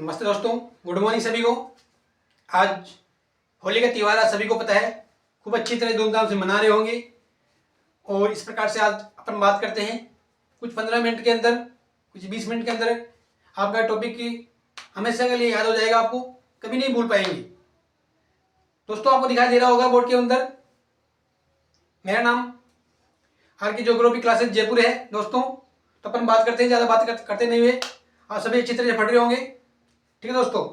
नमस्ते दोस्तों, good morning सभी को। आज होली का त्यौहार आज सभी को पता है, खूब अच्छी तरह धूमधाम से मना रहे होंगे। और इस प्रकार से आज अपन बात करते हैं कुछ 15 मिनट के अंदर, कुछ 20 मिनट के अंदर आपका टॉपिक की हमेशा के लिए याद हो जाएगा, आपको कभी नहीं भूल पाएंगे। दोस्तों, आपको दिखाई दे रहा होगा बोर्ड के अंदर मेरा नाम आर की ज्योग्राफी क्लासेस जयपुर है। दोस्तों, तो अपन बात करते हैं, ज़्यादा बात करते नहीं हुए आप सभी अच्छी तरह से पढ़ रहे होंगे। ठीक है दोस्तों,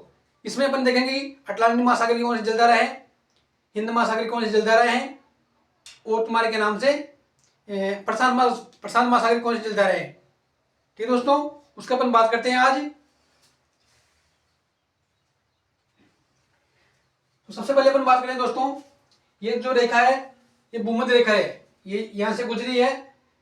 इसमें अपन देखेंगे कि अटलांटिक महासागर की कौन सी जलधारा है, हिंद महासागर की कौन सी जलधारा है, और तुम्हारे के नाम से प्रशांत महासागर की कौन सी जलधारा है। ठीक है दोस्तों, उसका अपन बात करते हैं आज। तो सबसे पहले अपन बात करें दोस्तों, ये जो रेखा है ये भूमध्य रेखा है, ये यहां से गुजरी है।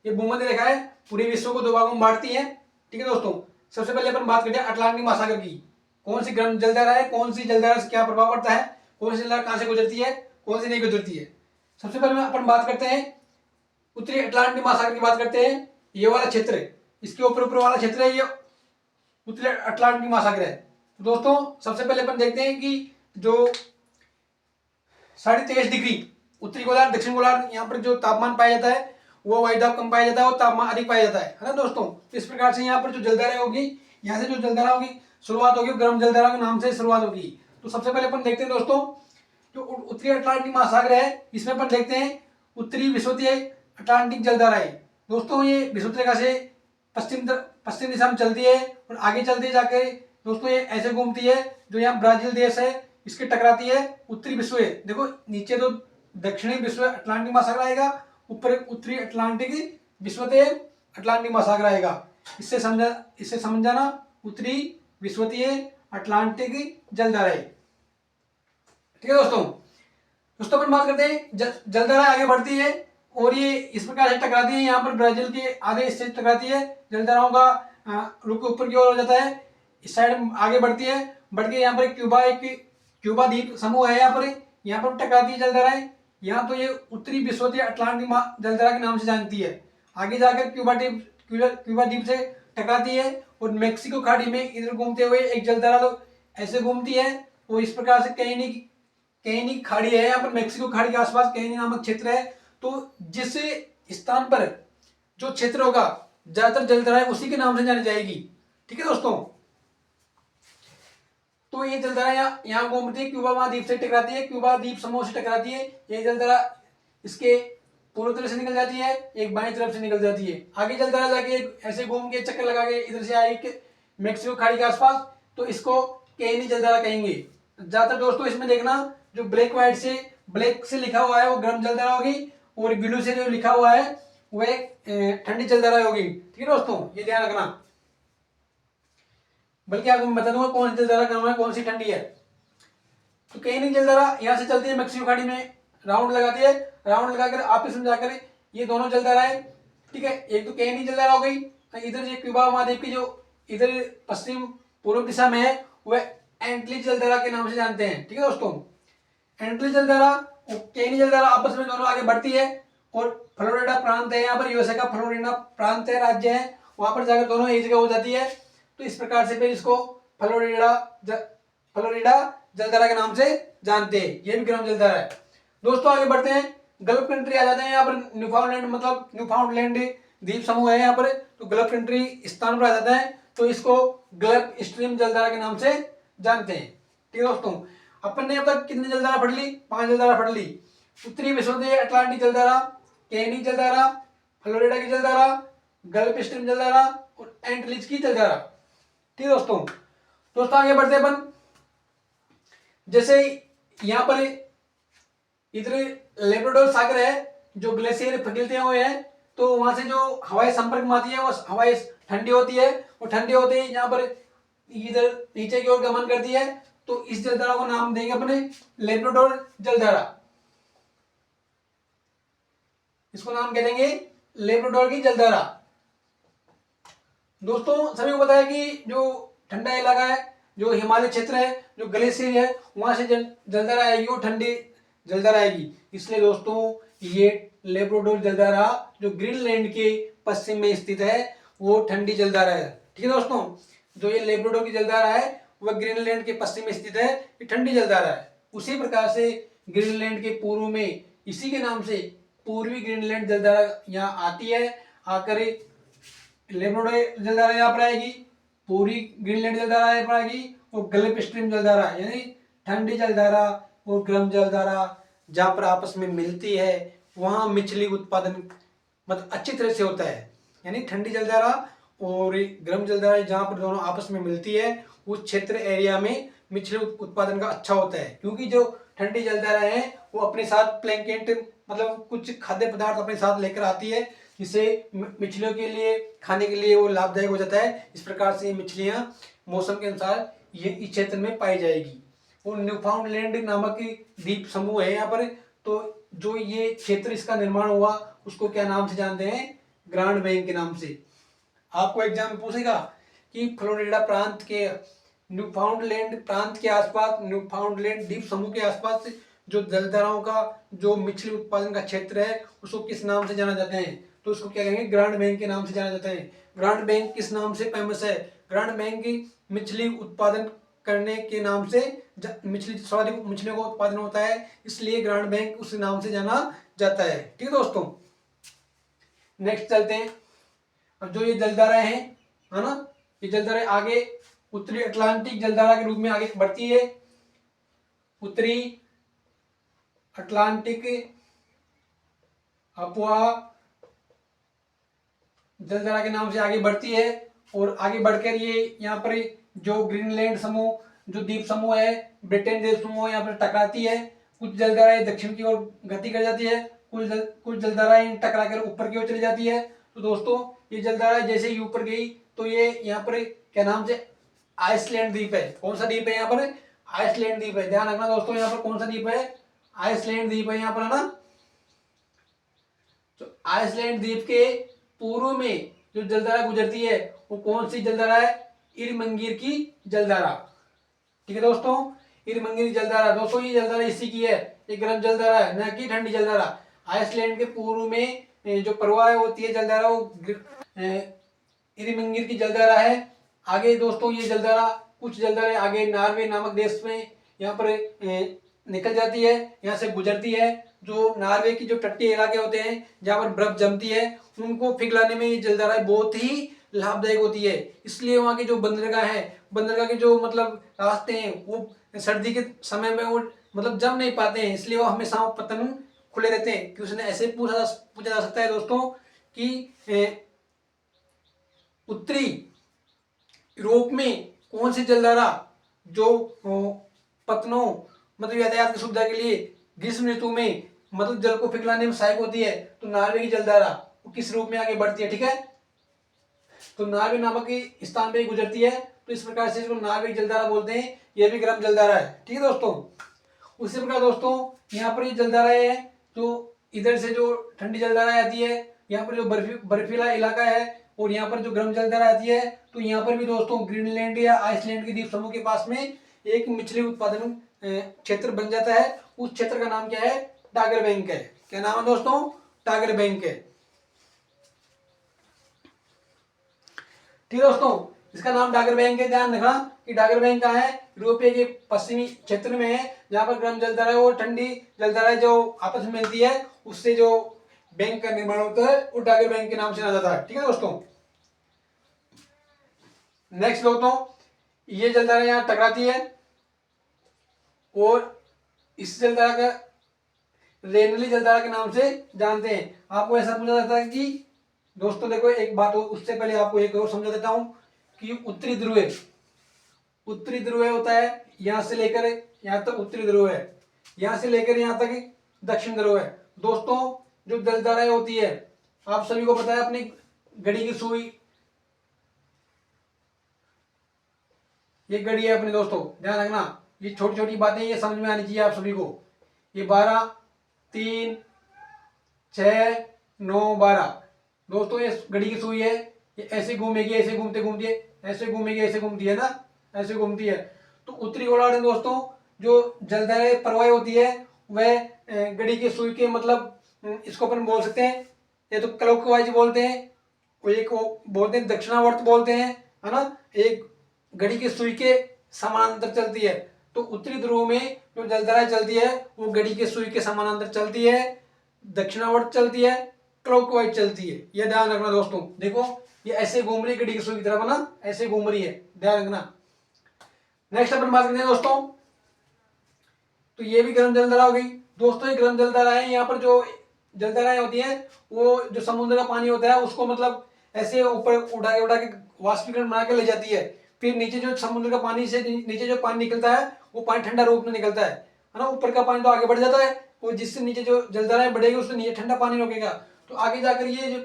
ये भूमध्य रेखा है, पूरे विश्व को दो भागों में बांटती है। ठीक है दोस्तों, सबसे पहले अपन बात करते हैं अटलांटिक महासागर की, कौन सी गर्म जलधारा है, कौन सी जलधारा से क्या प्रभाव पड़ता है, कौन सी जलधारा कहां से गुजरती है, कौन सी नहीं गुजरती है। सबसे पहले अपन बात करते हैं उत्तरी अटलांटिक महासागर की बात करते हैं। ये वाला क्षेत्र, इसके ऊपर वाला क्षेत्र है, ये उत्तरी अटलांटिक महासागर है। तो दोस्तों, सबसे पहले अपन देखते हैं कि जो 23.5 डिग्री उत्तरी गोलार्ध दक्षिण गोलार्ध यहाँ पर जो तापमान पाया जाता है वो वायुदाब कम पाया जाता है और तापमान अधिक पाया जाता है ना दोस्तों। इस प्रकार से यहाँ पर जो जलधारा होगी, यहाँ से जो जलधारा होगी शुरुआत होगी गर्म जलधारा के नाम से शुरुआत होगी। तो सबसे पहले अपन देखते हैं दोस्तों, जो उत्तरी अटलांटिक महासागर है इसमें अपन देखते हैं उत्तरी विषुवतीय अटलांटिक जलधारा है। दोस्तों, ये विषुवत रेखा से पश्चिम दिशा में चलती है और आगे चलती जाके दोस्तों ये ऐसे घूमती है, जो यहाँ ब्राजील देश है इसके टकराती है उत्तरी विश्व है। देखो नीचे तो दक्षिणी विश्व अटलांटिक महासागर आएगा, ऊपर उत्तरी अटलांटिक विषुवतीय अटलांटिक महासागर आएगा। इससे समझ जाना उत्तरी विषुवतीय अटलांटिक जलधारा है। ठीक है दोस्तों अपन बात करते हैं जलधारा आगे बढ़ती है और ये इस प्रकार से टकराती है, यहाँ पर ब्राजील के आधे हिस्से से टकराती है, जलधाराओं का रुख ऊपर की ओर हो जाता है, इस साइड आगे बढ़ती है, बढ़ के यहाँ पर क्यूबा द्वीप समूह है, यहाँ पर टकराती है जलधाराएं। यहाँ तो ये उत्तरी विषुवतीय अटलांटिक जलधारा के नाम से जानती है। आगे जाकर क्यूबा द्वीप से टकराती है और मेक्सिको खाड़ी में इधर घूमते हुए एक जलधारा तो ऐसे घूमती है और इस प्रकार से कैनी खाड़ी है, यहाँ पर मेक्सिको खाड़ी के आसपास कैनी नामक क्षेत्र है। तो जिस स्थान पर जो क्षेत्र होगा ज्यादातर जलधाराएं उसी के नाम से जानी जाएगी। ठीक है दोस्तों, तो ये जलधारा यहाँ घूमती है, क्यूबा महाद्वीप से टकराती है, क्यूबा द्वीप समूह से टकराती है। ये जलधारा इसके पूर्व तरफ से निकल जाती है, एक बाईं तरफ से निकल जाती है। आगे जलधारा जाके ऐसे घूम के चक्कर लगा के इधर से आएगी मेक्सिको खाड़ी के आसपास, तो इसको कैनी जलधारा कहेंगे। ज्यादातर दोस्तों इसमें देखना जो ब्लैक से लिखा हुआ है वो गर्म जलधारा होगी और ब्लू से जो लिखा हुआ है वो एक ठंडी जलधारा होगी। ठीक है दोस्तों, ये ध्यान रखना। बल्कि आपको मैं बता दूंगा कौन सी जलधारा गर्म है कौन सी ठंडी है। तो कैनी जलधारा यहाँ से चलती है मेक्सिको खाड़ी में, राउंड लगाती है, राउंड लगाकर आपस में जाकर ये दोनों जलधाराएं, ठीक है, एक तो कैनी जलधारा हो गई, इधर ये क्यूबा महाद्वीप की जो इधर पश्चिम पूर्व दिशा में है वह एंटली जलधारा के नाम से जानते हैं। ठीक है दोस्तों, एंटली जलधारा और कैनी जलधारा आपस में दोनों आगे बढ़ती है और फ्लोरिडा प्रांत है, यहाँ पर यूएसए का फ्लोरिडा प्रांत है, राज्य है, वहां पर जाकर दोनों एक जगह हो जाती है। तो इस प्रकार से फिर इसको फ्लोरिडा जलधारा के नाम से जानते हैं। ये भी गर्म जलधारा है। दोस्तों आगे बढ़ते हैं, गल्फ कंट्री आ जाते हैं। यहाँ पर न्यूफाउंडलैंड द्वीप समूह है यहाँ पर, तो गल्फ कंट्री स्थान पर आ जाता है, तो इसको गल्फ स्ट्रीम जलधारा के नाम से जानते हैं। ठीक है दोस्तों, अपन ने अब तक कितनी जलधारा पढ़ ली? 5 जलधारा पढ़ ली। उत्तरी विषुवतीय अटलांटिक जलधारा, कैनी जलधारा, फ्लोरिडा की जलधारा, गल्फ स्ट्रीम जलधारा और एंटलीज की जलधारा। ठीक है दोस्तों आगे बढ़ते हैं अपन। जैसे यहाँ पर इधर लेब्राडोर सागर है, जो ग्लेशियर पिघलते हुए हैं, तो वहां से जो हवाई संपर्क में आती है वो हवाई ठंडी होती है, और ठंडी होते ही यहाँ पर इधर नीचे की ओर गमन करती है, तो इस जलधारा को नाम देंगे अपने लेब्राडोर जलधारा। इसको नाम कह देंगे लेब्राडोर की जलधारा। दोस्तों सभी को पता है कि जो ठंडा इलाका है, जो हिमालय क्षेत्र है, जो ग्लेशियर है, वहां से जलधारा आएगी वो ठंडी जलधारा आएगी। इसलिए दोस्तों ये लेब्राडोर जलधारा जो ग्रीनलैंड के पश्चिम में स्थित है वो ठंडी जलधारा है। ठीक है दोस्तों, जो ये लेब्राडोर की जलधारा है वह ग्रीनलैंड के पश्चिम में स्थित है, ये ठंडी जलधारा है। उसी प्रकार से ग्रीनलैंड के पूर्व में इसी के नाम से पूर्वी ग्रीनलैंड जलधारा यहाँ आती है, आकर लेब्राडोर जलधारा यहाँ पर आएगी, पूर्वी ग्रीनलैंड जलधारा यहाँ पर आएगी, और गल्फ स्ट्रीम जलधारा यानी ठंडी जलधारा और गर्म जलधारा जहाँ पर आपस में मिलती है वहाँ मछली उत्पादन मतलब अच्छी तरह से होता है। यानी ठंडी जलधारा और गर्म जलधारा जहाँ पर दोनों आपस में मिलती है उस क्षेत्र एरिया में मछली उत्पादन का अच्छा होता है, क्योंकि जो ठंडी जलधारा है वो अपने साथ प्लैंकेट मतलब कुछ खाद्य पदार्थ अपने साथ लेकर आती है, जिससे मछलियों के लिए खाने के लिए वो लाभदायक हो जाता है। इस प्रकार से मछलियाँ मौसम के अनुसार ये इस क्षेत्र में पाई जाएगी। और न्यूफाउंडलैंड नामक द्वीप समूह है यहाँ पर, तो जो ये क्षेत्र इसका निर्माण हुआ उसको क्या नाम से जानते हैं, ग्रांड बैंक के नाम से। आपको एग्जाम में पूछेगा कि फ्लोरिडा प्रांत के न्यूफाउंडलैंड प्रांत के आसपास, न्यूफाउंडलैंड द्वीप समूह के आसपास जो जलधाराओं का जो मछली उत्पादन का क्षेत्र है उसको किस नाम से जाना जाता है, तो उसको क्या कहेंगे, ग्रांड बैंक के नाम से जाना जाता है। ग्रांड बैंक किस नाम से फेमस है, ग्रांड बैंक मछली उत्पादन करने के नाम से, मछली सर्वाधिक मछलियों का उत्पादन होता है इसलिए ग्रांड बैंक उस नाम से जाना जाता है। ठीक है दोस्तों, नेक्स्ट चलते हैं। अब जो ये जलधाराएं हैं है ना, ये जलधाराएं आगे उत्तरी अटलांटिक जलधारा के रूप में आगे बढ़ती है, उत्तरी अटलांटिक अफवाह जलधारा के नाम से आगे बढ़ती है, और आगे बढ़कर ये यहाँ पर जो ग्रीनलैंड समूह जो द्वीप समूह है ब्रिटेन देश समूह यहाँ पर टकराती है। कुछ जलधाराएं दक्षिण की ओर गति कर जाती है, कुछ जलधाराएं टकरा कर ऊपर की ओर चली जाती है। तो दोस्तों ये जलधारा जैसे ही ऊपर गई तो ये यहाँ पर क्या नाम से आइसलैंड द्वीप है। कौन सा द्वीप है यहाँ पर, आइसलैंड द्वीप है। ध्यान रखना दोस्तों, यहाँ पर कौन सा द्वीप है, आइसलैंड द्वीप है यहाँ पर, है ना। तो आइसलैंड द्वीप के पूर्व में जो जलधारा गुजरती है वो कौन सी जलधारा है, इरमंगीर की जलधारा। ठीक है दोस्तों, इरमंगीर जलधारा, दोस्तों ये जलधारा इसी की है, ये गर्म जलधारा है न कि ठंडी जलधारा। आइसलैंड के पूर्व में जो प्रवाह होती है जलधारा वो इरमंगीर की जलधारा है। आगे दोस्तों ये जलधारा कुछ जलधारा आगे नॉर्वे नामक देश में यहाँ पर निकल जाती है, यहाँ से गुजरती है। जो नॉर्वे की जो तटीय इलाके होते हैं जहाँ पर बर्फ जमती है उनको पिघलाने में ये जलधाराएं बहुत ही लाभदायक होती है। इसलिए वहाँ के जो बंदरगाह है, बंदरगाह के जो मतलब रास्ते हैं वो सर्दी के समय में वो मतलब जम नहीं पाते हैं, इसलिए वो हमेशा पतन खुले रहते हैं। कि उसने ऐसे पूछा जा सकता है दोस्तों कि उत्तरी यूरोप में कौन सी जलधारा जो पतनों मतलब यातायात की सुविधा के लिए ग्रीष्म ऋतु में मतलब जल को पिघलाने में सहायक होती है, तो नॉर्वे की जलधारा वो किस रूप में आगे बढ़ती है। ठीक है, तो नॉर्वे नामक स्थान पे गुजरती है, तो इस प्रकार से इसको नॉर्वे की जलधारा बोलते हैं। यह भी गर्म जलधारा है। ठीक है दोस्तों, उसी प्रकार दोस्तों यहाँ पर ये जलधाराएं है जो इधर से जो ठंडी जलधारा आती है, यहाँ पर जो बर्फीला इलाका है, और यहाँ पर जो गर्म जलधारा आती है। तो यहाँ पर भी दोस्तों ग्रीनलैंड या आइसलैंड के द्वीप समूह के पास में एक मछली उत्पादन क्षेत्र बन जाता है। उस क्षेत्र का नाम क्या है, टागर बैंक है। क्या नाम है दोस्तों, टागर बैंक है। ठीक है दोस्तों, इसका नाम टागर बैंक है। ध्यान रखना कि टागर बैंक कहाँ है, यूरोपीय के पश्चिमी क्षेत्र में है, जहाँ पर गर्म जलधारा और ठंडी जलधारा जो आपस में मिलती है उससे जो बैंक का निर्माण होता है वो टागर बैंक के नाम से जाना जाता है। ठीक है दोस्तों, नेक्स्ट दोस्तों ये जलधारा यहाँ टकराती है और इस जलधारा का रेनली जलधारा के नाम से जानते हैं। आपको ऐसा पूछा जाता है कि दोस्तों देखो एक बात हो, उससे पहले आपको एक और समझा देता हूं कि उत्तरी ध्रुव होता है, यहां से लेकर यहां तक उत्तरी ध्रुव है, यहां से लेकर यहां तक दक्षिण ध्रुव है। दोस्तों जो जलधाराएं होती है आप सभी को पता है, अपनी घड़ी की सुई, ये घड़ी है अपने दोस्तों, ध्यान रखना ये छोटी छोटी बातें ये समझ में आनी चाहिए आप सभी को। ये 12, 3, 6, 9, 12 दोस्तों ये घड़ी की सुई है, ये ऐसे घूमेगी, ऐसे घूमते घूमती है, ऐसे घूमेगी, ऐसे घूमती है ना, ऐसे घूमती है। तो उत्तरी गोलार्ध में दोस्तों जो जलधाराएं प्रवाह होती है वह घड़ी की सुई के मतलब इसको अपन बोल सकते हैं, ये तो क्लॉकवाइज बोलते हैं, वो एक वो बोलते हैं दक्षिणावर्त बोलते हैं, है ना। एक घड़ी की सुई के समानांतर चलती है। तो उत्तरी ध्रुव में जो जलधारा चलती है वो घड़ी के सुई के समानांतर चलती है, दक्षिणावर्त चलती है, क्लॉकवाइज चलती है। यह ध्यान रखना दोस्तों। देखो ये ऐसे घूम रही है घड़ी की सुई की तरफ ना, ऐसे घूम रही है, ध्यान रखना। नेक्स्ट अपन बात करते हैं दोस्तों, तो ये भी गर्म जलधारा हो गई दोस्तों। ये गर्म जलधारा है, यहाँ पर जो जलधाराएं होती हैं वो जो समुद्र का पानी होता है उसको मतलब ऐसे ऊपर उड़ा के वाष्पीकरण बना के ले जाती है। फिर नीचे जो समुद्र का पानी से नीचे जो पानी निकलता है वो पानी ठंडा रूप में निकलता है ना। यूपर का पानी तो आगे बढ़ जाता है और जिससे नीचे जो जलधाराएं बढ़ेगी उससे नीचे ठंडा पानी रोकेगा। तो आगे जाकर ये जो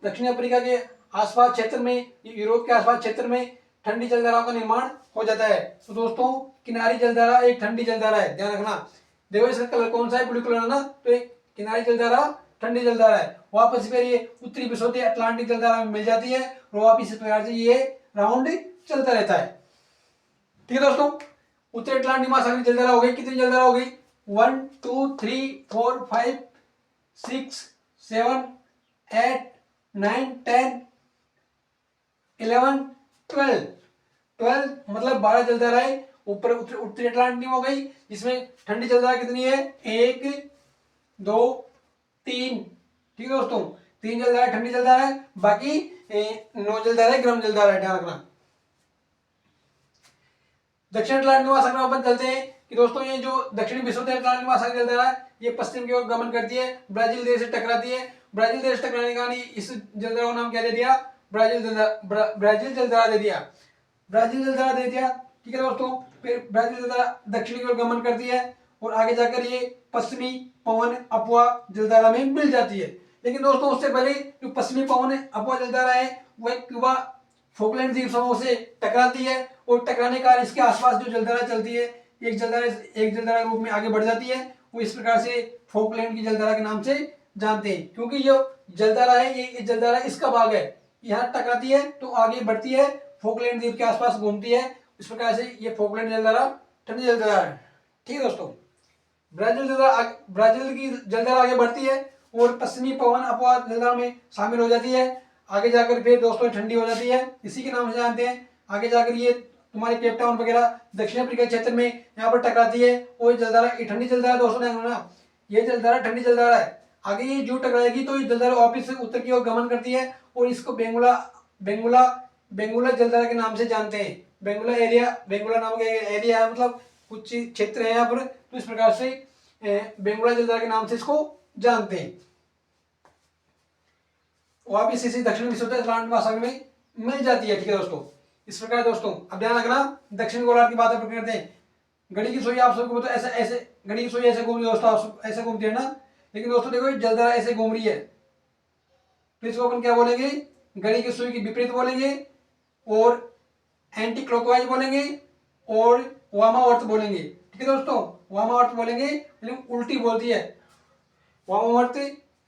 दक्षिण अफ्रीका के आसपास क्षेत्र में, यूरोप के आसपास क्षेत्र में ठंडी जलधाराओं का निर्माण हो जाता है। तो दोस्तों किनारी जलधारा एक ठंडी जलधारा है, ध्यान रखना। देखो इसका कलर कौन सा है, ब्लू कलर है ना, तो एक किनारी जलधारा ठंडी जलधारा है। वापस फिर ये उत्तरी विषुवतीय अटलांटिक जलधारा में मिल जाती है और वापस इस प्रकार से ये राउंड चलता रहता है। ठीक है दोस्तों, उत्तरी अटलांटिक महासागर की जलधारा हो गई। कितनी जलधारा हो गई? 1 2 3 4 5 6 7 8 9 10 11 12 12 मतलब 12 जलधाराएं ऊपर उत्तरी अटलांटिक हो गई, जिसमें ठंडी जलधारा कितनी है? 1 2 3। ठीक है दोस्तों, 3 जलधारा ठंडी जलधारा है, बाकी 9 जलधारा गर्म जलधारा है, ध्यान रखना। दक्षिण अटलांटिक महासागर में अपन चलते हैं कि दोस्तों ये जो दक्षिणी विषुवतीय अटलांटिक महासागर जलधारा है ये पश्चिम की ओर गमन करती है, ब्राजील देश से टकराती है। ब्राजील देश टकराने का इस जलधारा का नाम क्या दे दिया? ब्राजील जलधारा दे दिया, ब्राजील जलधारा दे दिया। ठीक है दोस्तों, फिर ब्राजील जलधारा दक्षिण की ओर गमन करती है और आगे जाकर ये पश्चिमी पवन अफवाह जलधारा में मिल जाती है। लेकिन दोस्तों उससे पहले जो पश्चिमी पवन अफवाह जलधारा है वह क्यूबा फोकलैंड द्वीप समूह से टकराती है और टकराने का इसके आसपास जो जलधारा चलती है एक जलधारा रूप में आगे बढ़ जाती है। वो इस प्रकार से फोकलैंड की जलधारा के नाम से जानते हैं, क्योंकि ये जलधारा है ये जलधारा इसका भाग है, यहाँ टकराती है तो आगे बढ़ती है, फोकलैंड द्वीप के आसपास घूमती है। इस प्रकार से ये फोकलैंड जलधारा ठंडी जलधारा है। ठीक है दोस्तों, ब्राजील की जलधारा आगे बढ़ती है और पश्चिमी पवन अफवाह जलधारा में शामिल हो जाती है। आगे जाकर फिर दोस्तों ठंडी हो जाती है, इसी के नाम से जानते हैं। आगे जाकर ये तुम्हारे केप टाउन वगैरह दक्षिण अफ्रीका क्षेत्र में यहाँ पर टकराती है और जलधारा ठंडी जलधारा दोस्तों ने ना, ये जलधारा ठंडी जलधारा है। आगे ये जो टकराएगी तो ये जलधारा वापिस से उत्तर की ओर गमन करती है और इसको बेंगुला जलधारा के नाम से जानते हैं। बेंगुला नामक एरिया है, मतलब कुछ क्षेत्र है यहाँ पर, तो इस प्रकार से बेंगुला जलधारा के नाम से इसको जानते हैं। वापिस इसी दक्षिण विषुवतीय अटलांटिक महासागर में मिल जाती है। ठीक है दोस्तों, इस प्रकार दोस्तों अब ध्यान रखना। दक्षिण गोलार्ध की बात अपन करते हैं। घड़ी की सुई आप सबको तो ऐसे घड़ी की सुई ऐसे घूम रही है दोस्तों, आप ऐसे घूमती है ना, लेकिन दोस्तों देखो जलधारा ऐसे घूम रही है, तो इसको अपन क्या बोलेंगे? घड़ी की सुई की विपरीत बोलेंगे और एंटी क्लॉकवाइज बोलेंगे और वामावर्त बोलेंगे। ठीक है दोस्तों, वामावर्त बोलेंगे लेकिन उल्टी बोलती है। वामावर्त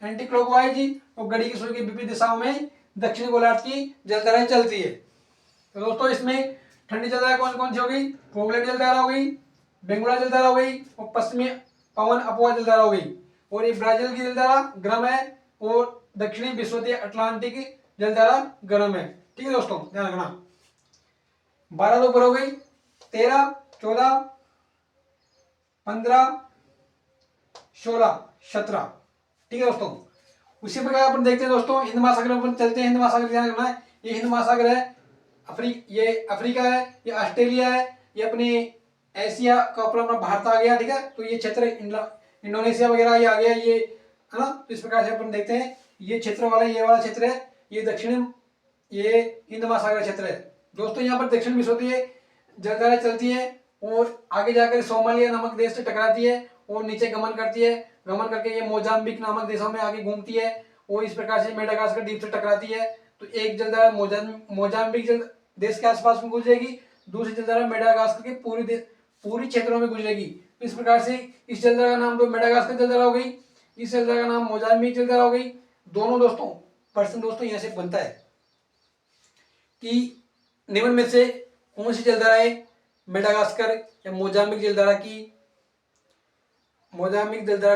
एंटी क्लॉकवाइज और घड़ी की सुई की विपरीत दिशाओं में दक्षिण गोलार्ध की जलधाराएं चलती है। तो दोस्तों इसमें ठंडी जलधारा कौन कौन सी हो गई? फोकलैंड जलधारा हो गई, बेंगुला जलधारा हो गई और पश्चिमी पवन अफवाह जलधारा हो गई। और ये ब्राजील की जलधारा गर्म है और दक्षिणी विषुवतीय अटलांटिक जलधारा गर्म है। ठीक है दोस्तों, ध्यान रखना। 12 तो ऊपर हो गई, 13 14 15 16 17। ठीक है दोस्तों, उसी प्रकार अपन देखते हैं दोस्तों हिंद महासागर में अपन चलते हैं। हिंद महासागर ध्यान रखना है, ये हिंद महासागर है, ये अफ्रीका है, ये ऑस्ट्रेलिया है, ये अपने एशिया का ऊपर अपना भारत आ गया। ठीक है, तो ये क्षेत्र इंडोनेशिया वगैरह ये आ गया, ये है ना। तो इस प्रकार से अपन देखते हैं ये क्षेत्र वाला, ये वाला क्षेत्र है, ये दक्षिण, ये हिंद महासागर क्षेत्र है दोस्तों। यहाँ पर दक्षिण विषुवतीय जलधारा चलती है और आगे जाकर सोमालिया नामक देश से टकराती है और नीचे गमन करती है। गमन करके ये मोजाम्बिक नामक देशों में आगे घूमती है और इस प्रकार से मेडागास्कर द्वीप से टकराती है। तो एक जलधारा मोजाम्बिक देश के आसपास में गुजरेगी, दूसरी जलधारा मेडागास्कर के पूरी क्षेत्रों में गुजरेगी। तो इस प्रकार से इस जलधारा का नाम तो मेडागास्कर जलधारा हो गई, इस जलधारा का नाम मोजाम्बिक जलधारा हो गई। दोनों दोस्तों प्रश्न दोस्तों यहाँ से बनता है कि निम्न में से कौन सी जलधारा है मेडागास्कर या मोजाम्बिक जलधारा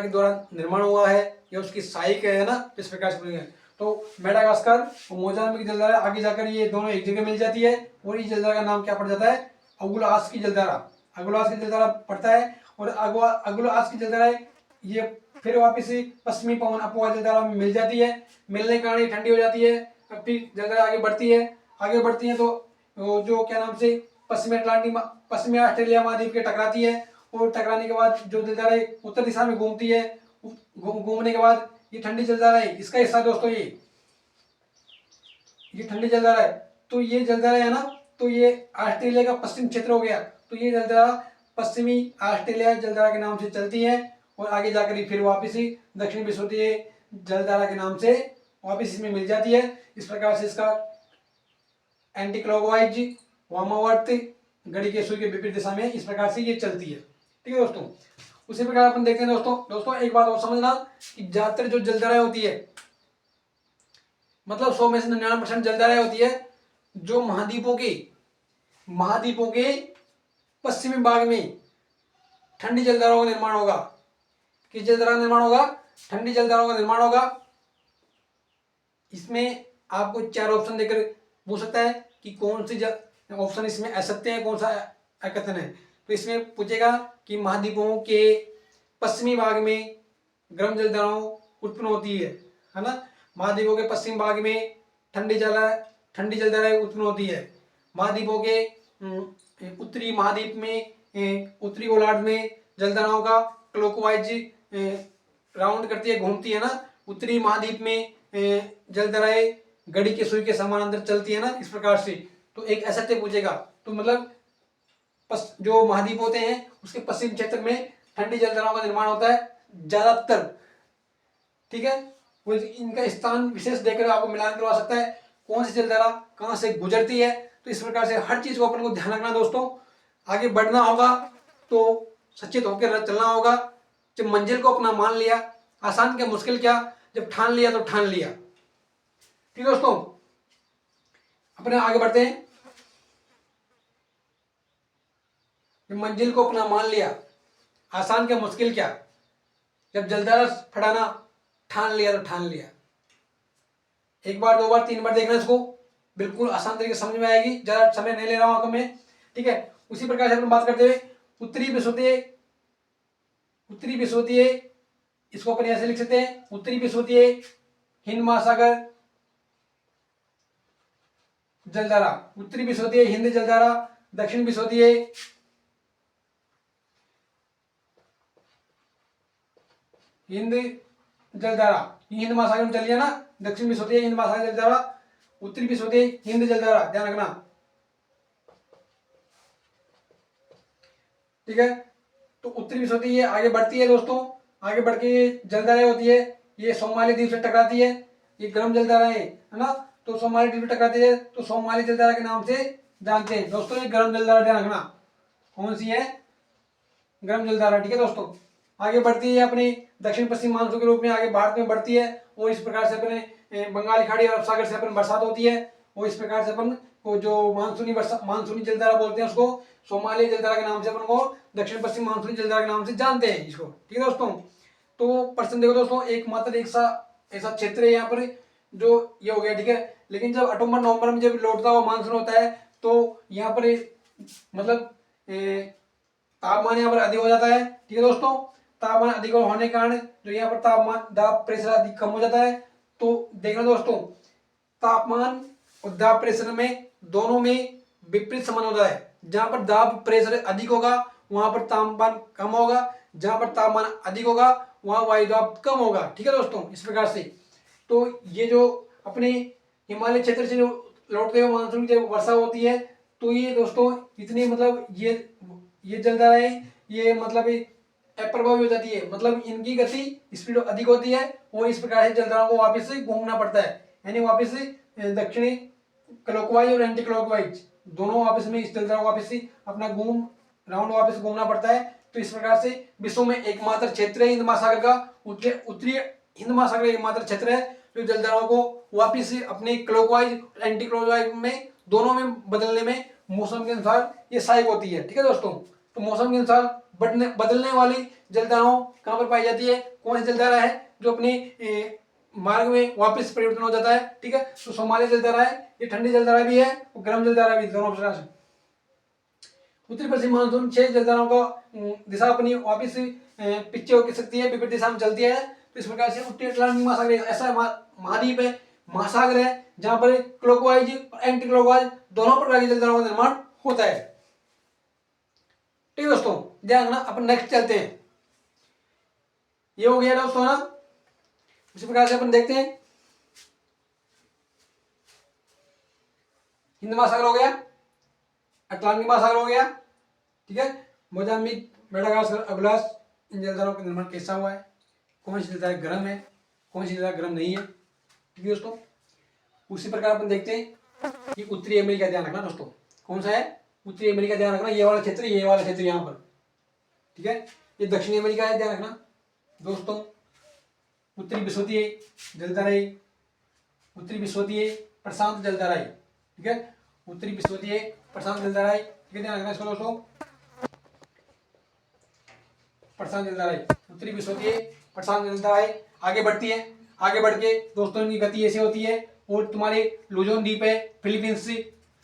के दौरान निर्माण हुआ है या उसकी सहायक है ना, इस प्रकार से। तो मेडागास्कर और मोजाम्बिक जलधारा आगे जाकर ये दोनों एक जगह मिल जाती है और इस जलधारा का नाम क्या पड़ जाता है? अगुलास की जलधारा, अगुलास की जलधारा पड़ता है, और अगुलास की जलधारा ये फिर वापस पश्चिमी पवन अपवा जलधारा में मिल जाती है, मिलने के कारण ये ठंडी हो जाती है। अब फिर जलधारा आगे बढ़ती है, आगे बढ़ती है तो जो क्या नाम से पश्चिमी ऑस्ट्रेलिया महाद्वीप के टकराती है, और टकराने के बाद जो जलधारा उत्तर दिशा में घूमती है, घूमने के बाद ये ठंडी जलधारा है, इसका हिस्सा दोस्तों ये ठंडी जलधारा है। तो ये जलधारा है ना, तो ये ऑस्ट्रेलिया का पश्चिम क्षेत्र हो गया, तो ये जलधारा पश्चिमी ऑस्ट्रेलिया जलधारा के नाम से चलती है, और आगे जाकर फिर वापस ही दक्षिण विषुवतीय जलधारा के नाम से वापस इसमें मिल जाती है। इस प्रकार से इसका एंटी क्लॉकवाइज वामावर्त घड़ी के सूर्य के विपरीत दिशा में इस प्रकार से ये चलती है। ठीक है दोस्तों, उसी प्रकार अपन देखते हैं दोस्तों एक बात और समझना कि ज्यादातर जो जलधाराएं होती है, मतलब 100 में से 99% जलधाराएं होती है जो महाद्वीपों के पश्चिमी भाग में ठंडी जलधाराओं का निर्माण होगा। किस जलधारा का निर्माण होगा? ठंडी जलधाराओं का निर्माण होगा। इसमें आपको 4 ऑप्शन देकर पूछ सकता है कि कौन सी ऑप्शन इसमें असत्य है, कौन सा अकथन है। तो इसमें पूछेगा कि महाद्वीपों के पश्चिमी भाग में गर्म जलधाराओं उत्पन्न होती है ना। महाद्वीपों के पश्चिम भाग में ठंडी जलधाराएं उत्पन्न होती है। महाद्वीपों के उत्तरी महाद्वीप में उत्तरी गोलार्ध में जलधाराओं का क्लॉकवाइज राउंड करती है, घूमती है ना। उत्तरी महाद्वीप में जलधाराएं घड़ी के सुई के समानांतर चलती है ना, इस प्रकार से। तो एक असत्य पूछेगा, तो मतलब जो महाद्वीप होते हैं उसके पश्चिम क्षेत्र में ठंडी जलधाराओं का निर्माण होता है ज्यादातर। ठीक है, वो इनका स्थान विशेष देकर आपको मिलान करवा सकता है कौन सी जलधारा कहां से गुजरती है। तो इस प्रकार से हर चीज को अपन को ध्यान रखना दोस्तों। आगे बढ़ना होगा तो सचेत होकर चलना होगा। जब मंजिल को अपना मान लिया, आसान क्या मुश्किल क्या, जब ठान लिया तो ठान लिया। ठीक है दोस्तों, अपने आगे बढ़ते हैं। जब मंजिल को अपना मान लिया, आसान क्या मुश्किल क्या, जब जलधारा फटाना ठान लिया तो ठान लिया। एक बार, 2 बार, 3 बार देखना इसको, बिल्कुल आसान तरीके से समझ में आएगी। ज्यादा समय नहीं ले रहा हूं मैं। ठीक है, उसी प्रकार से अपन बात करते हुए उत्तरी विषुवतीय इसको अपन ऐसे लिख सकते हैं, उत्तरी विषुवतीय हिंद महासागर जलधारा, उत्तरी विषुवतीय हिंद जलधारा, दक्षिण विषुवतीय हिंद जलधारा, हिंद महासागर में चल लिया ना। दक्षिण विषुवतीय हिंद महासागर जलधारा, उत्तरी विषुवतीय हिंद जलधारा, ध्यान रखना। ठीक है, तो उत्तरी विषुवतीय आगे बढ़ती है दोस्तों। आगे बढ़ के जलधाराएं होती है, ये सोमाली द्वीप से टकराती है, ये गर्म जलधाराएं है ना। तो सोमाली द्वीप से टकराती है तो सोमाली जलधारा के नाम से जानते हैं दोस्तों। ये गर्म जलधारा, ध्यान रखना कौन सी है, गर्म जलधारा। ठीक है दोस्तों, आगे बढ़ती है अपनी दक्षिण पश्चिम मानसून के रूप में आगे भारत में बढ़ती है, और इस प्रकार से अपने बंगाली खाड़ी और अरब सागर से अपन बरसात होती है, और इस प्रकार से अपन को जो मानसूनी जलधारा बोलते हैं उसको सोमाली जलधारा के नाम से अपन को दक्षिण पश्चिम मानसूनी जलधारा के नाम से जानते हैं इसको। ठीक है दोस्तों, तो प्रश्न देखो दोस्तों, एकमात्र ऐसा क्षेत्र है यहाँ पर जो ये हो गया। ठीक है, लेकिन जब अक्टूबर नवंबर में जब लौटता हुआ मानसून होता है तो यहाँ पर मतलब तापमान यहाँ पर अधिक हो जाता है। ठीक है दोस्तों, तापमान अधिक होने के कारण जो यहाँ पर तापमान दाब प्रेशर अधिक कम हो जाता है। तो देखना दोस्तों, तापमान और दाब प्रेशर में दोनों में विपरीत संबंध होता है। जहां पर दाब प्रेशर अधिक होगा वहां पर तापमान कम होगा, जहां पर तापमान अधिक होगा वहां वायु दाब कम होगा। ठीक है दोस्तों, इस प्रकार से। तो ये जो अपने हिमालय क्षेत्र से जो लौटते हुए मानसून की जब वर्षा होती है तो ये दोस्तों इतनी मतलब ये जलधाराएं ये मतलब अप्रभावी हो जाती है, मतलब इनकी गति स्पीड अधिक होती है, और इस प्रकार से जलधाराओं को वापस से घूमना पड़ता है, यानी वापस से दक्षिणी क्लॉकवाइज और एंटी क्लॉकवाइज दोनों वापस में इस जलधारा को वापस से अपना राउंड वापस घूमना पड़ता है। तो इस प्रकार से विश्व में एकमात्र क्षेत्र है हिंद महासागर का, उत्तरी हिंद महासागर एकमात्र क्षेत्र है जो जलधाराओं को वापस से अपने क्लॉकवाइज एंटी क्लॉकवाइज में दोनों में बदलने में मौसम के अनुसार ये सहायक होती है। ठीक है दोस्तों, तो मौसम के अनुसार बदलने वाली जलधाराओं कहां पर पाई जाती है, कौन सी जलधारा है जो अपने मार्ग में वापस परिवर्तन हो जाता है। ठीक है, तो सोमाली जलधारा है, ये ठंडी जलधारा भी है और गर्म जलधारा भी, दोनों प्रकार से। उत्तरी पश्चिम मानसून 6 जलधाराओं का दिशा अपनी वापिस पीछे हो सकती है, विपरीत दिशा में चलती है। तो इस प्रकार से उत्तरी अटलांटिक महासागर ऐसा महाद्वीप है, महासागर है, जहां पर क्लॉकवाइज और एंटी क्लॉकवाइज दोनों प्रकार की जलधाराओं का निर्माण होता है। ठीक है दोस्तों, ध्यान रखना। अपन नेक्स्ट चलते हैं। ये हो गया दोस्तों ना। इसी प्रकार से अपन देखते हैं, हिंद महासागर हो गया, अटलांटिक महासागर हो गया, ठीक है। मोजाम्बिक, मेडागास्कर, अबलास, इन जलधाराओं का निर्माण कैसा हुआ है, कौन सी जलधारा गर्म है, कौन सी जलधारा गर्म नहीं है। ठीक है दोस्तों, उसी प्रकार अपन देखते हैं कि उत्तरी अमेरिका, ध्यान रखना दोस्तों, कौन सा है उत्तरी अमेरिका, ध्यान रखना। ये वाला क्षेत्र, ये वाला क्षेत्र यहाँ पर, ठीक है। ये दक्षिणी अमेरिका है, ध्यान रखना दोस्तों। उत्तरी विश्वतीय जलधाराएं, उत्तरी विश्वतीय प्रशांत जलधाराएं, ठीक है। उत्तरी विश्वतीय प्रशांत जलधाराएं, ठीक है, ध्यान रखना इसको दोस्तों। प्रशांत जलधाराएं, उत्तरी विश्वतीय प्रशांत जलधाराएं आगे बढ़ती है। आगे बढ़ के दोस्तों इनकी गति ऐसे होती है, और तुम्हारे लुजोन द्वीप है, फिलीपींस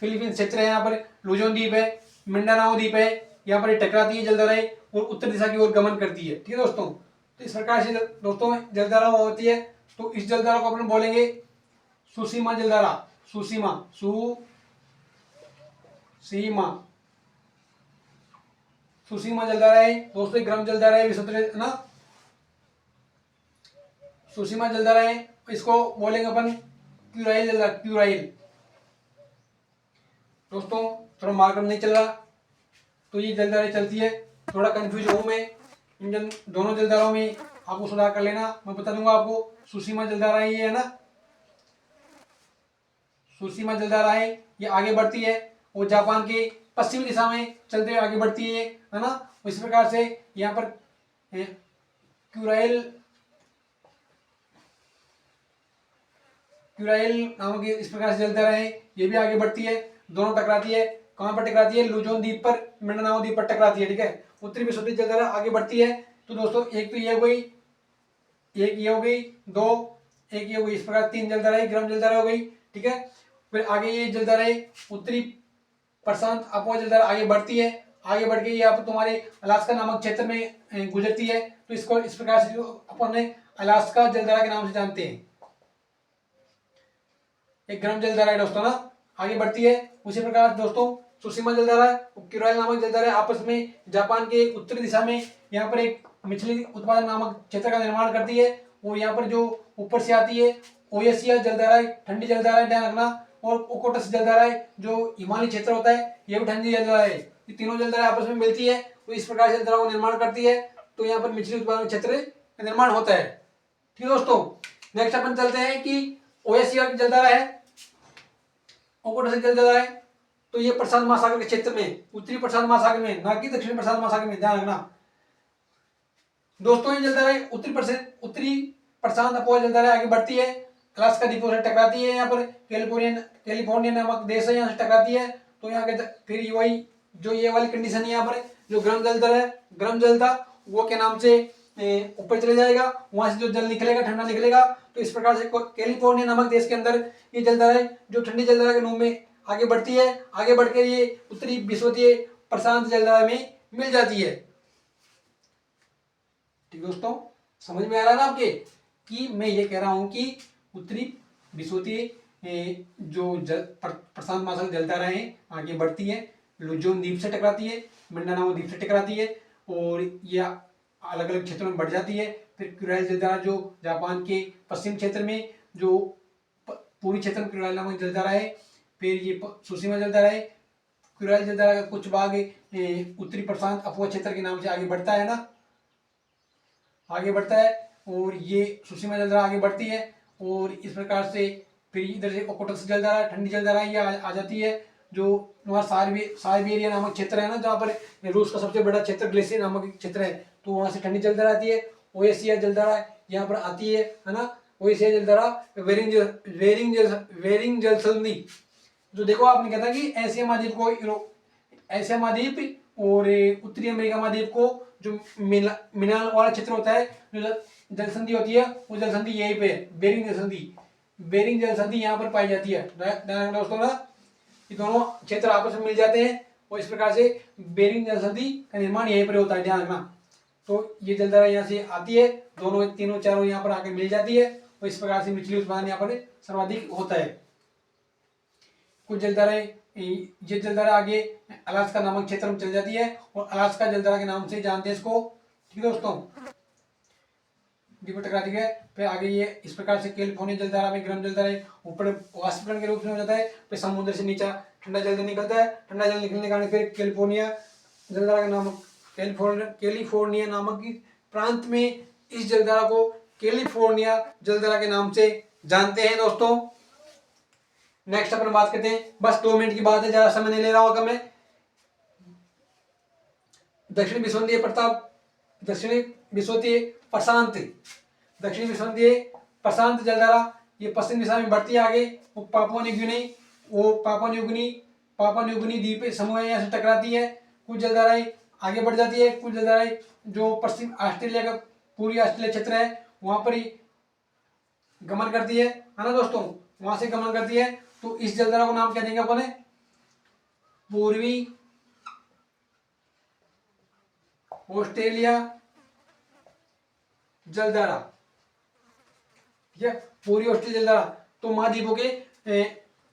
क्षेत्र है, यहाँ पर लुजोन द्वीप है, मिंडानाओ द्वीप है, यहाँ पर टकराती है जलधाराएं और उत्तर दिशा की ओर गमन करती है। ठीक है दोस्तों, तो इस प्रकार से दोस्तों जलधारा होती है। तो इस जलधारा को अपन बोलेंगे सुसीमा जलधारा। सुसीमा, सुसीमा जलधारा है दोस्तों, गर्म जलधारा है, विशुद्ध ना। सुसीमा जलधारा है, इसको बोलेंगे अपन क्यूराइल जलधारा। क्यूराइल दोस्तों, थोड़ा मार्कर नहीं चल रहा तो ये जलधारा चलती है। थोड़ा कंफ्यूज हूं मैं इन दोनों जलधाराओं में, आपको सुधार कर लेना, मैं बता दूंगा आपको। सुसीमा जलधारा ये है ना, सुसीमा जलधारा है, ये आगे बढ़ती है और जापान के पश्चिमी दिशा में चलते हुए आगे बढ़ती है ना। इस प्रकार से यहाँ पर क्यूराइल नामक इस प्रकार से जलधारा है, ये भी आगे बढ़ती है। दोनों टकराती है, कहां पर टकराती है, लुजोन द्वीप पर, मिंडानाओ द्वीप पर टकराती है। ठीक है, उत्तरी विश्वतीय जलधारा आगे बढ़ती है। तो दोस्तों एक तो ये हो गई, एक ये हो गई, दो एक ये हो गई, इस प्रकार 3 जलधाराएं गर्म जलधारा हो गई। ठीक है, फिर आगे ये जलधाराएं उत्तरी प्रशांत अपोह जलधारा आगे बढ़ती है। आगे बढ़ के यहाँ पर तुम्हारे अलास्का नामक क्षेत्र में गुजरती है। तो इसको इस प्रकार से जो अपन ने अलास्का जलधारा के नाम से जानते हैं, एक गर्म जलधारा है दोस्तों ना, आगे बढ़ती है। उसी प्रकार दोस्तों सुसीमा जलधारा, क्यूराइल नामक जलधारा आपस में जापान के उत्तरी दिशा में यहाँ पर एक मछली उत्पादन नामक क्षेत्र का निर्माण करती है। और यहाँ पर जो ऊपर से आती है ओएसिया जलधारा, ठंडी जलधारा, ध्यान रखना। और ओकोटस जलधारा जो हिमालय क्षेत्र होता है, ये भी ठंडी जलधारा है। ये तीनों जलधारा आपस में मिलती है, तो इस प्रकार से जलधारा को निर्माण करती है। तो यहाँ पर मछली उत्पादन क्षेत्र का निर्माण होता है। ठीक है दोस्तों, नेक्स्ट अपन चलते हैं कि ओएसिया की जलधारा है, ओकोटस जलधारा है। तो ये प्रशांत महासागर के क्षेत्र में, उत्तरी प्रशांत महासागर में, ना कि दक्षिणी प्रशांत महासागर में, ध्यान रखना दोस्तों। ये जलधारा उत्तरी प्रशांत अपोह जलधारा आगे बढ़ती है, अलास्का द्वीपों से टकराती है। यहाँ पर कैलिफोर्निया नामक देश है, यहाँ से टकराती है। तो यहाँ के फिर वही जो ये वाली कंडीशन है, यहाँ पर जो गर्म जलता है, गर्म जलता वो के नाम से ऊपर चले जाएगा, वहां से जो जल निकलेगा ठंडा निकलेगा। तो इस प्रकार से कैलिफोर्निया नामक देश के अंदर ये जलधारा जो ठंडी जलधारा के रूप में आगे बढ़ती है। आगे बढ़ के ये उत्तरी विश्वतीय प्रशांत जलधारा में मिल जाती है। ठीक दोस्तों, समझ में आ रहा है ना आपके कि मैं ये कह रहा हूं कि उत्तरी विश्वतीय जो प्रशांत महासागर जलधारा है आगे बढ़ती है, लुजोन द्वीप से टकराती है, मिंडानाओ द्वीप से टकराती है, और यह अलग अलग क्षेत्रों में बढ़ जाती है। फिर क्यूराइल जलधारा जो जापान के पश्चिम क्षेत्र में, जो पूर्वी क्षेत्र में क्यूराइल नामक जलधारा है। फिर ये सुसीमा जलधारा है। क्यूराइल जलधारा का कुछ भाग उत्तरी प्रशांत अपोह क्षेत्र के नाम से आगे बढ़ता है ना, आगे बढ़ता है। और ये सुसीमा जलधारा आगे बढ़ती है, और इस प्रकार से फिर इधर से ओकोटस जलधारा, ठंडी जलधारा ये आ जाती है। जो वहाँ साइबेरिया नामक क्षेत्र है ना, जहाँ पर रूस का सबसे बड़ा क्षेत्र ग्लेशियर नामक क्षेत्र है, तो वहाँ से ठंडी जलधारा आती है। ओएसिया जलधारा यहाँ पर आती है ना। ओएसिया जलधारा वेरिंग जल संधि, जो देखो आपने कहा था कि एशिया महाद्वीप को, एशिया महाद्वीप और उत्तरी अमेरिका महाद्वीप को जो मिलान वाला क्षेत्र होता है, जो जल संधि होती है, वो जल संधि यहीं पे है, बेरिंग जल संधि। बेरिंग जल संधि यहाँ पर पाई जाती है दोस्तों ना। ये दोनों क्षेत्र आपस में मिल जाते हैं, और इस प्रकार से बेरिंग जल संधि का निर्माण यहीं पर होता है, ध्यान रखना। तो ये जलधारा यहाँ से आती है, दोनों तीनों चारों यहाँ पर आकर मिल जाती है और इस प्रकार से बिजली उत्पादन यहाँ पर सर्वाधिक होता है। कुछ जलधाराएं, ये जलधारा आगे अलास्का नामक क्षेत्र में चल जाती है और अलास्का जलधारा के नाम से जानते हैं इसको, ठीक है दोस्तों, टकराती है। फिर आगे ये इस प्रकार से कैलिफोर्निया जलधारा में गर्म जलधारा ऊपर वाष्पीकरण के रूप में हो जाता है, फिर समुद्र से नीचा ठंडा जल निकलता है। ठंडा जल निकलने के कारण फिर कैलिफोर्निया जलधारा का नाम कैलिफोर्निया नामक प्रांत में इस जलधारा को कैलिफोर्निया जलधारा के नाम से जानते हैं दोस्तों। नेक्स्ट अपन बात करते हैं, बस 2 मिनट की बात है, ज्यादा समय नहीं ले रहा होगा मैं। दक्षिणी विश्वंतीय प्रशांत जलधारा ये पश्चिम दिशा में बढ़ती है आगे, वो पापुआ न्यूगिनी द्वीप समूह यहाँ से टकराती है। कुछ जलधाराएं आगे बढ़ जाती है, कुछ जलधाराएं जो पश्चिम ऑस्ट्रेलिया का पूर्वी ऑस्ट्रेलिया क्षेत्र है वहां पर ही गमन करती है ना दोस्तों, वहां से गमन करती है। तो इस जलधारा को नाम क्या देंगे अपन, पूर्वी ऑस्ट्रेलिया जलधारा, ठीक है, पूर्वी ऑस्ट्रेलिया जलधारा। तो महाद्वीपों के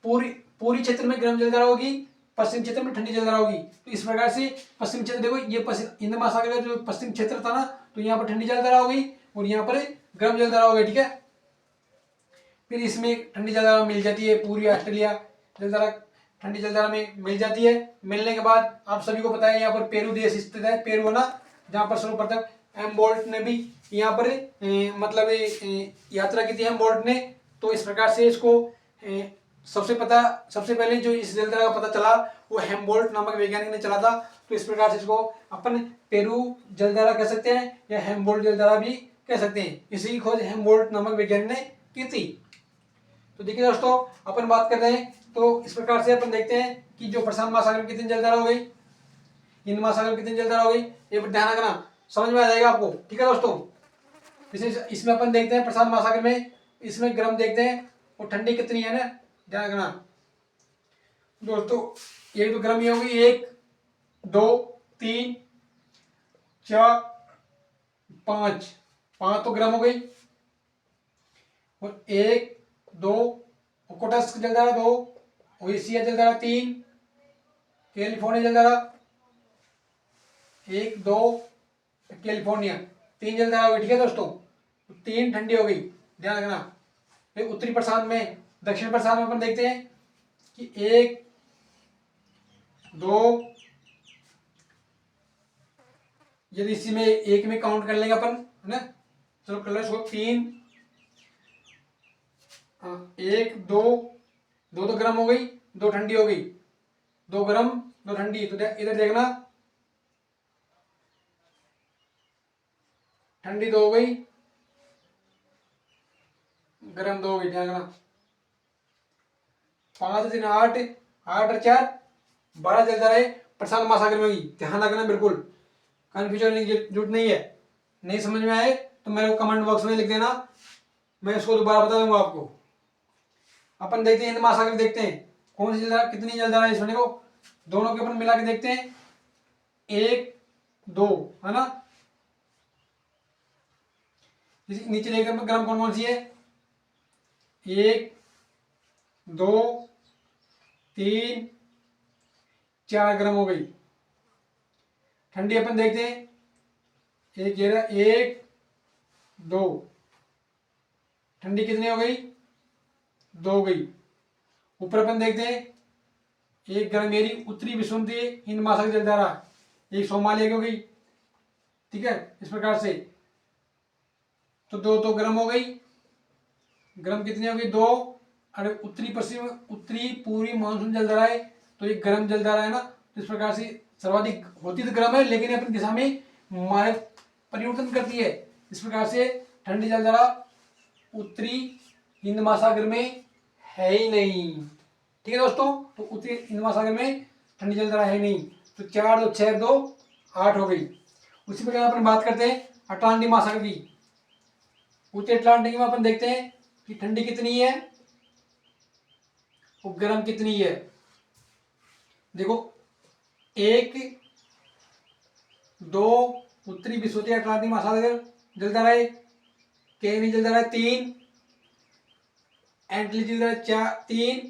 पूरी क्षेत्र में गर्म जलधारा होगी, पश्चिम क्षेत्र में ठंडी जलधारा होगी। तो इस प्रकार से पश्चिम क्षेत्र देखो, ये हिंद महासागर का जो पश्चिम क्षेत्र था ना, तो यहाँ पर ठंडी जलधारा होगी और यहाँ पर गर्म जलधारा होगी, ठीक है। फिर इसमें ठंडी जलधारा मिल जाती है, पूर्वी ऑस्ट्रेलिया जलधारा ठंडी जलधारा में मिल जाती है। मिलने के बाद आप सभी को पता है यहाँ पर पेरू देश स्थित है, पेरू है ना, जहाँ पर सर्वप्रथम हेम्बोल्ट ने भी यहाँ पर मतलब यात्रा की थी हेम्बोल्ट ने। तो इस प्रकार से इसको सबसे पहले जो इस जलधारा का पता चला वो हेम्बोल्ट नामक वैज्ञानिक ने चला था। तो इस प्रकार से इसको अपन पेरू जलधारा कह सकते हैं या हेम्बोल्ट जलधारा भी कह सकते हैं। इसी की खोज हेम्बोल्ट नामक वैज्ञानिक ने की थी। तो देखिए दोस्तों, अपन बात कर रहे हैं तो इस प्रकार से अपन देखते हैं कि जो प्रशांत महासागर में कितनी जलधारा हो गई, हिंद महासागर में कितनी जलधारा हो गई, ये ध्यान रखना, समझ में आ जाएगा आपको, ठीक है दोस्तों। जैसे इसमें अपन देखते हैं प्रशांत महासागर में, इसमें गर्म देखते हैं और ठंडी कितनी है ना, ध्यान रखना दोस्तों। ये तो गर्म ही होगी, 1 2 3 4 5 तो गर्म हो गई और 1 2 कोटस्क जलधारा 2, ओएसिया जलधारा 3, कैलिफोर्निया जलधारा 1 2, कैलिफोर्निया 3 जलधारा हो गई, ठीक है दोस्तों। 3 ठंडी हो गई, ध्यान रखना। फिर उत्तरी प्रशांत में, दक्षिण प्रशांत में अपन देखते हैं कि 1 2, यदि इसी में 1 में काउंट कर लेंगे अपन, है ना, चलो कर लो इसको, 3 1 2 तो गर्म हो गई, 2 ठंडी हो गई, 2 गर्म 2 ठंडी। तो इधर देखना, ठंडी 2 हो गई, गर्म 2 हो गई, ध्यान रखना। 5 3 8 और 4 12 जलधाराएं प्रशांत महासागर में होगी, ध्यान रखना, बिल्कुल कंफ्यूजन की जरूरत नहीं है। नहीं समझ में आए तो मेरे को कमेंट बॉक्स में लिख देना, मैं इसको दोबारा बता दूंगा आपको। अपन देखते हैं हिंद महासागर देखते हैं कौन सी जलधारा कितनी जलधारा है इसमें, देखो दोनों के अपन मिला के देखते हैं, 1 2 है ना। नीचे देखकर गर्म कौन कौन सी है, 1 2 3 4 गर्म हो गई। ठंडी अपन देखते हैं, 1 2 ठंडी कितनी हो गई, 2 हो गई। ऊपर अपन देखते हैं, 1 गर्म मेरी उत्तरी विश्वंतीय हिंद महासागर जलधारा, 1 सोमालिया की हो गई, ठीक है, इस प्रकार से। तो 2 तो गर्म हो गई, गर्म कितनी हो गई, 2। अरे उत्तरी पूर्वी मानसून जलधारा है, तो ये गर्म जलधारा है ना। इस प्रकार से सर्वाधिक होती तो गर्म है लेकिन अपनी दिशा में मार्ग परिवर्तन करती है। इस प्रकार से ठंडी जलधारा उत्तरी हिंद महासागर में है ही नहीं, ठीक है दोस्तों। तो उत्तरी हिंद महासागर में ठंडी जलधारा है नहीं। तो 4 2 6 2 8 हो गई। उसी प्रकार अपन बात करते हैं अटलांटिक महासागर की। उत्तरी अटलांटिक में अपन देखते हैं कि ठंडी कितनी है और गर्म कितनी है। देखो 1 2 उत्तरी विश्वती अटलांटिक महासागर जलता रहे, केवी जलता रहे 3, एंटली जलता रहे 3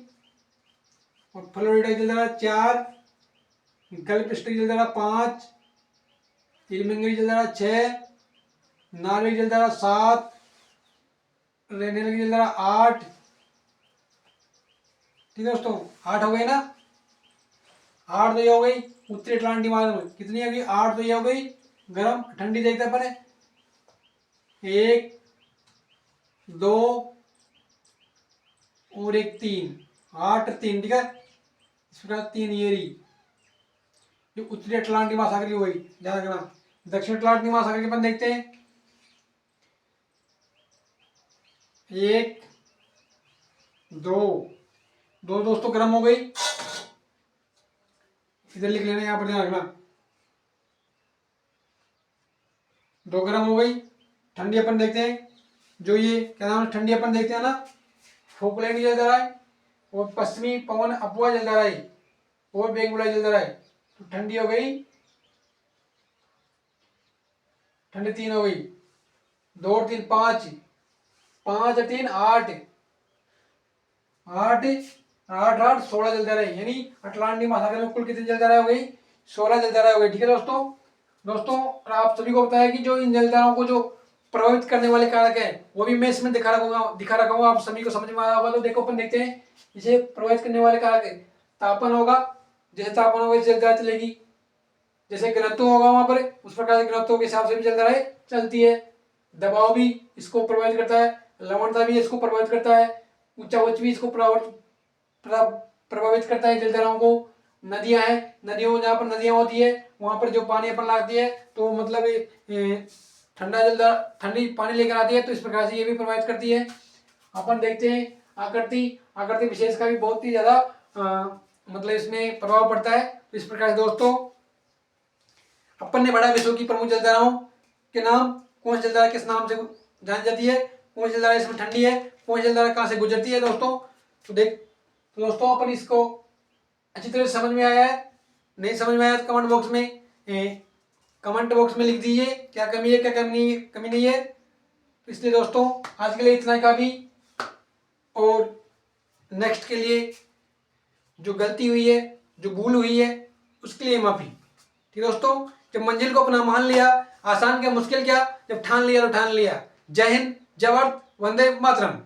और फ्लोरिडा जलता रहे 4, गल्फ स्ट्रीम जलता रहा 5, इलमिंगरी जलता रहा 6, नॉर्वे जलता रहा 7, रेनेल जलता रहा 8। ठीक है दोस्तों, 8 हो गए ना। 8 तो ये हो गई उत्तरी अटलांटिक महासागर में, कितनी होगी 8 तो ये हो गई गर्म ठंडी। देखते हैं अपन 1 2 और 1 3, 8 3, ठीक है। इस प्रकार 3 ये रही, ये उत्तरी अटलांटिक महासागर की हुई। ध्यान रखना। दक्षिण अटलांटिक महासागर के अपन देखते हैं 1 2 2 दोस्तों गर्म हो गई, इधर लिख लेना, यहां पर ध्यान रखना। 2 गर्म हो गई। ठंडी अपन देखते हैं, जो ये क्या नाम है ठंडी अपन देखते हैं ना, फोकलैंड जल रहा है और पश्चिमी पवन अपुआ जल रहा है और बेंगुला जल रहा है। तो ठंडी हो गई, ठंडी 3 हो गई, 2 और 3 5, 5 और 3 8, 8 8 8 16 जलधाराएं, यानी अटलांटिक महासागर में कुल कितनी जलधाराएं हो गई 16 जलधाराएं हो गई। ठीक है दोस्तों। दोस्तों आप सभी को बताया कि जो इन जलधाराओं को जो प्रभावित करने वाले कारक है वो भी मैं इसमें दिखा रखा हूँ, आप सभी को समझ में आया होगा। तो देखो अपन देखते हैं इसे प्रभावित करने वाले कारक है। तापमान होगा, जैसे तापमान होगा जलधारा चलेगी, जैसे घनत्व होगा वहां पर उस प्रकार से घनत्व के हिसाब से भी जलधाराएं चलती है। दबाव भी इसको प्रभावित करता है, लवणता भी इसको प्रभावित करता है, ऊंचा उच्च भी इसको प्रभावित करता है जलधाराओं को। नदियां हैं, नदियों जहाँ पर नदियां होती है वहां पर जो पानी अपन लाती है तो मतलब ठंडा जलधारा ठंडी पानी लेकर आती है, तो इस प्रकार से ये भी प्रभावित करती है। अपन देखते हैं आकृति, आकृति विशेष का भी बहुत ही ज्यादा मतलब इसमें प्रभाव पड़ता है। तो इस प्रकार से दोस्तों अपन ने पढ़ा विश्व की प्रमुख जलधाराओं के नाम, कौन सी जलधारा किस नाम से जानी जाती है, कौन सी जलधारा इसमें ठंडी है, कौन सी जलधारा कहाँ से गुजरती है दोस्तों। तो दोस्तों अपन इसको अच्छी तरह से समझ में आया है, नहीं समझ में आया तो कमेंट बॉक्स में लिख दीजिए क्या कमी है क्या कमी नहीं है। तो इसलिए दोस्तों आज के लिए इतना ही काफी, और नेक्स्ट के लिए जो गलती हुई है जो भूल हुई है उसके लिए माफी। ठीक है दोस्तों, जब मंजिल को अपना मान लिया, आसान क्या मुश्किल क्या, जब ठान लिया तो ठान लिया। जय हिंद, जय भारत, वंदे मातरम।